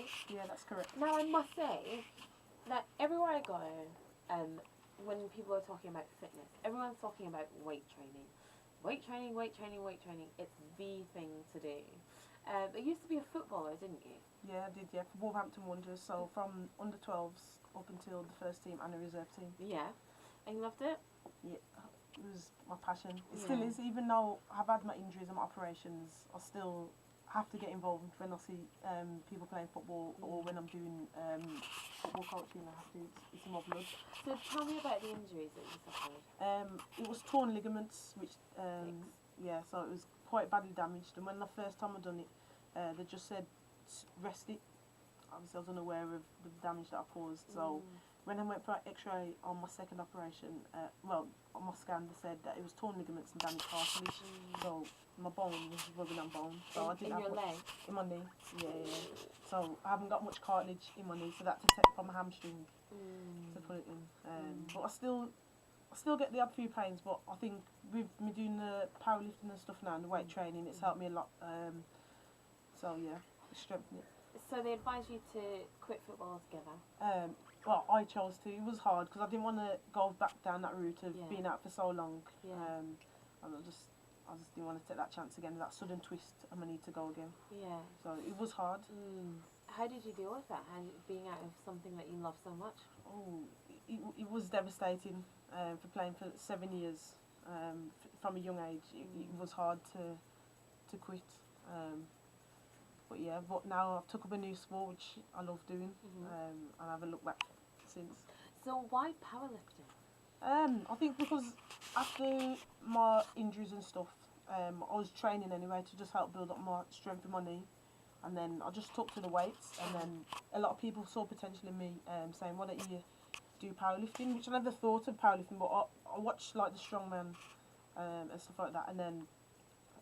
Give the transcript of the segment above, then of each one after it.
right? Yeah, that's correct. Now, I must say that everywhere I go, when people are talking about fitness, everyone's talking about weight training. Weight training, weight training, weight training. It's the thing to do. It used to be a footballer, didn't you? Yeah, I did, yeah, for Wolverhampton Wanderers. So from under 12s up until the first team and the reserve team. Yeah. And you loved it? Yeah, it was my passion. It still is, even though I've had my injuries and my operations, I still have to get involved when I see people playing football or when I'm doing football coaching. I have to, it's in my blood. So tell me about the injuries that you suffered. It was torn ligaments, which, yeah, so it was quite badly damaged. And when the first time I done it, they just said, rest it. Obviously I was unaware of the damage that I caused, so when I went for an x-ray on my second operation, well, on my scan they said that it was torn ligaments and damaged cartilage, so my bone was rubbing on bone. So I didn't have your much, leg? in my knee, yeah. So I haven't got much cartilage in my knee, so that to take from my hamstring to put it in. But I still get the odd few pains, but I think with me doing the powerlifting and stuff now and the weight training, it's helped me a lot. So yeah, it's strengthened it. So they advised you to quit football altogether? Well, I chose to. It was hard because I didn't want to go back down that route of being out for so long. And I just didn't want to take that chance again, that sudden twist and I need to go again. Yeah. So it was hard. How did you deal with that, being out of something that you love so much? Oh, it was devastating for playing for 7 years. From a young age, it was hard to quit. But yeah, but now I've took up a new sport which I love doing, and I haven't looked back since. So why powerlifting? I think because after my injuries and stuff, I was training anyway to just help build up my strength in my knee, and then I just took to the weights, and then a lot of people saw potential in me, saying, why don't you do powerlifting, which I never thought of powerlifting, but I watched like the strongman and stuff like that, and then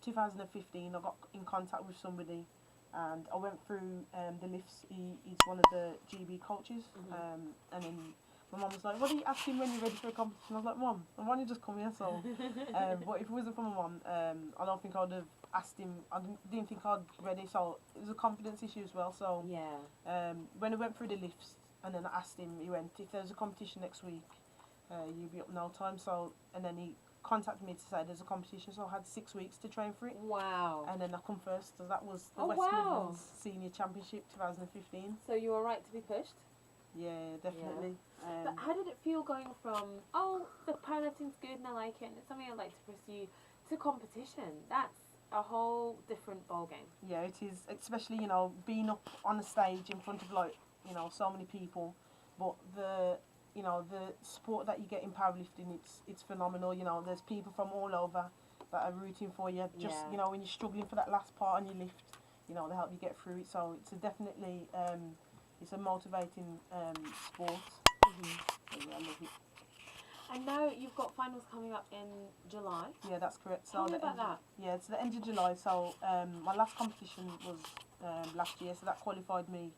2015 I got in contact with somebody and I went through the lifts. He's one of the GB coaches, and then my mum was like, what are you asking when you're ready for a competition? I was like, Mum, why don't you just come here? So, but if it wasn't for my mum, I don't think I'd have asked him. I didn't think I'd be ready, so it was a confidence issue as well. So when I went through the lifts and then I asked him, he went, if there's a competition next week, you'll be up no time. So, and then he contacted me to say there's a competition, so I had 6 weeks to train for it. Wow. And then I come first, so that was the West Midlands Senior Championship 2015. So you were right to be pushed? Yeah, definitely. But how did it feel going from, the powerlifting's good and I like it and it's something I'd like to pursue, to competition? That's a whole different ballgame. Yeah, it is, especially, being up on a stage in front of, so many people, but the sport that you get in powerlifting, it's phenomenal. There's people from all over that are rooting for you. Just, when you're struggling for that last part on your lift, they help you get through it. So it's definitely, it's a motivating sport. So, yeah, I love it. And now you've got finals coming up in July. Yeah, that's correct. Tell me about that. Yeah, it's the end of July. So my last competition was last year, so that qualified me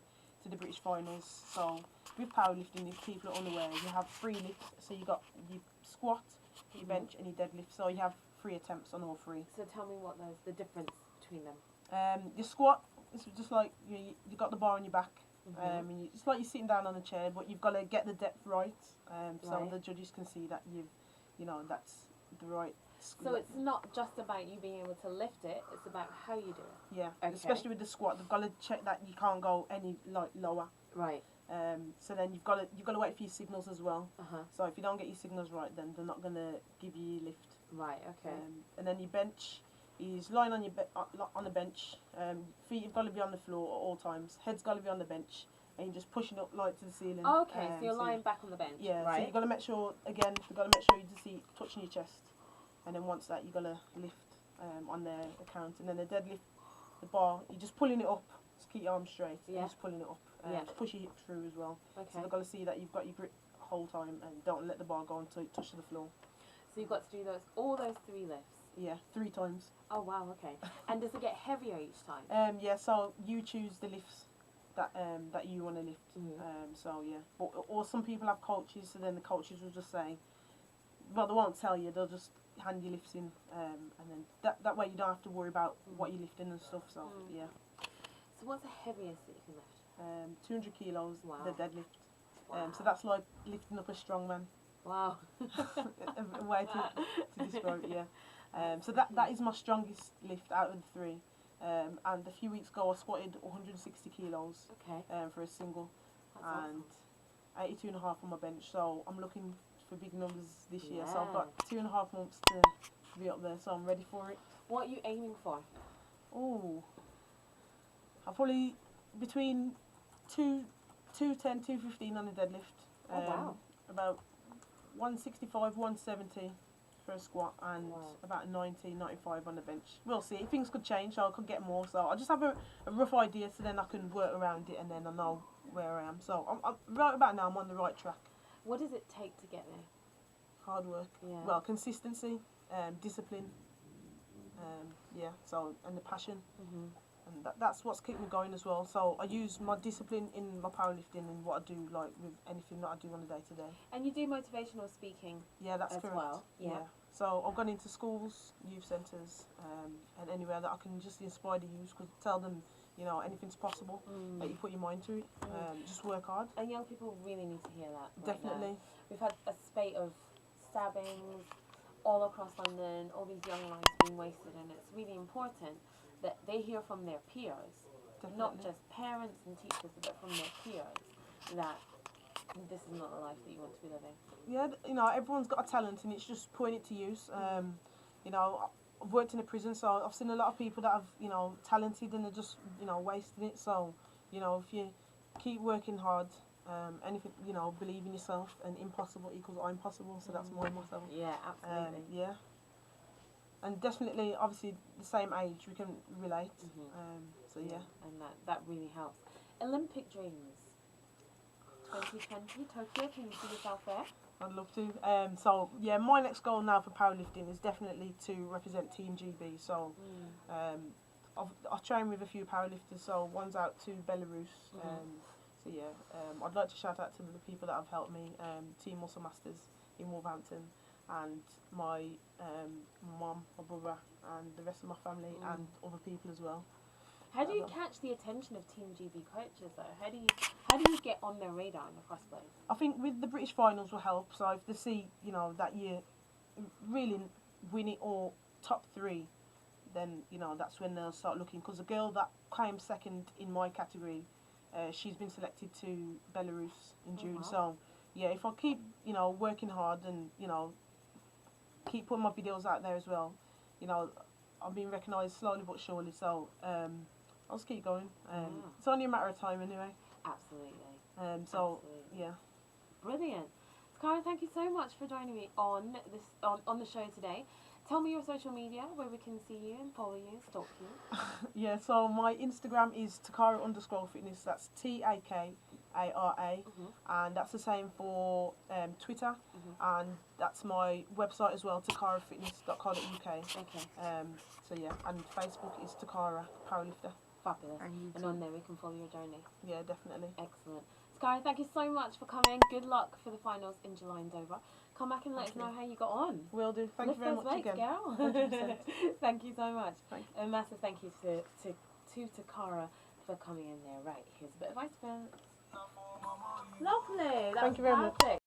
to the British finals. So with powerlifting, if people are unaware, you have 3 lifts. So you got your squat, your bench, and your deadlift. So you have 3 attempts on all 3. So tell me what the difference between them. Your squat is just like you got the bar on your back. And it's like you're sitting down on a chair, but you've got to get the depth right. So the judges can see that that's the right. So it's not just about you being able to lift it; it's about how you do it. Yeah, okay. Especially with the squat, they've got to check that you can't go any lower. Right. So then you've got to wait for your signals as well. So if you don't get your signals right, then they're not going to give you your lift. Right. Okay. And then your bench is lying on your on the bench. Feet have got to be on the floor at all times. Head's got to be on the bench, and you're just pushing up like to the ceiling. Oh, okay, so you're lying back on the bench. Yeah. Right. So you've got to make sure you touching your chest, and then once that you've got to lift on their account, and then the deadlift, the bar, you're just pulling it up. Just keep your arms straight. Yeah. And just pulling it up. Just push your hips through as well. Okay. So they've got to see that you've got your grip the whole time, and don't let the bar go until it touches the floor. So you've got to do all those 3 lifts. Yeah, 3 times. Oh wow, okay. And does it get heavier each time? Yeah, so you choose the lifts that you want to lift. So yeah, or some people have coaches, so then the coaches will just say, well, they won't tell you, they'll just hand you lifts in, and then that way you don't have to worry about what you're lifting and stuff. So yeah. So what's the heaviest that you can lift? 200 kilos, Wow. the deadlift. Wow. So that's like lifting up a strongman. Wow. A way to describe it, yeah. So that is my strongest lift out of the three. And a few weeks ago I squatted 160 kilos Okay. for a single, That's and awesome. 82 and a half on my bench. So I'm looking for big numbers this year. So Yeah. I've got 2.5 months to be up there. So I'm ready for it. What are you aiming for? Oh, I'll probably between 210, 215 on the deadlift. Oh, wow. About 165, 170 for a squat, and Wow. about 90, 95 on the bench. We'll see. Things could change, so I could get more. So I just have a rough idea, so then I can work around it, and then I know where I am. So I'm right about now. I'm on the right track. What does it take to get there? Hard work. Yeah. Well, consistency, discipline. Yeah. So and the passion. Mhm. And that's what's kept me going as well. So I use my discipline in my powerlifting and what I do, like with anything that I do on a day to day. And you do motivational speaking Yeah, that's as correct. well. Yeah. So I've gone into schools, youth centres, and anywhere that I can just inspire the youth, because tell them, you know, anything's possible. That you put your mind to it. Just work hard. And young people really need to hear that. Right Definitely. now. We've had a spate of stabbings all across London, all these young lives being wasted, and it's really important that they hear from their peers, Definitely. not just parents and teachers, but from their peers, that this is not the life that you want to be living. Yeah, you know, everyone's got a talent, and it's just putting it to use. You know, I've worked in a prison, so I've seen a lot of people that have, you know, talented and they're just, you know, wasting it. So, you know, if you keep working hard, anything, you know, believe in yourself, and impossible equals I'm possible. So that's my motto. Yeah, absolutely. Yeah. And definitely, obviously, the same age, we can relate. So yeah. And that really helps. Olympic dreams. 2020 Tokyo. Can you see yourself there? I'd love to. So yeah, my next goal now for powerlifting is definitely to represent Team GB. So I've trained with a few powerlifters. So one's out to Belarus. So yeah, I'd like to shout out to the people that have helped me. Team Muscle Masters in Wolverhampton, and my mum, my brother, and the rest of my family, and other people as well. How do you catch the attention of Team GB coaches though? How do you get on their radar in the first place? I think with the British finals will help. So if they see, you know, that you really win it or top three, then, you know, that's when they'll start looking. Because the girl that came second in my category, she's been selected to Belarus in June. Wow. So yeah, if I keep, you know, working hard and, you know, keep putting my videos out there as well, you know, I'm being recognised slowly but surely. So I'll just keep going. It's only a matter of time anyway. Absolutely. So Absolutely. yeah. Brilliant. Cara, thank you so much for joining me on this on the show today. Tell me your social media where we can see you and follow you, stalk you. Yeah, so my Instagram is Takara_fitness. That's TAKARA, and that's the same for Twitter, and that's my website as well, takarafitness.co.uk. Okay. So yeah, and Facebook is Takara Powerlifter. Fabulous. And on there we can follow your journey. Yeah, definitely. Excellent. Sky, thank you so much for coming. Good luck for the finals in July in Dover. Come back and let us know how you got on. Will do. Thank you very much weights, again. Girl. 100%. Thank you so much. Thank A massive thank you to Takara for coming in there. Right, here's a bit of ice cream. Lovely. That Thank was you very much. perfect.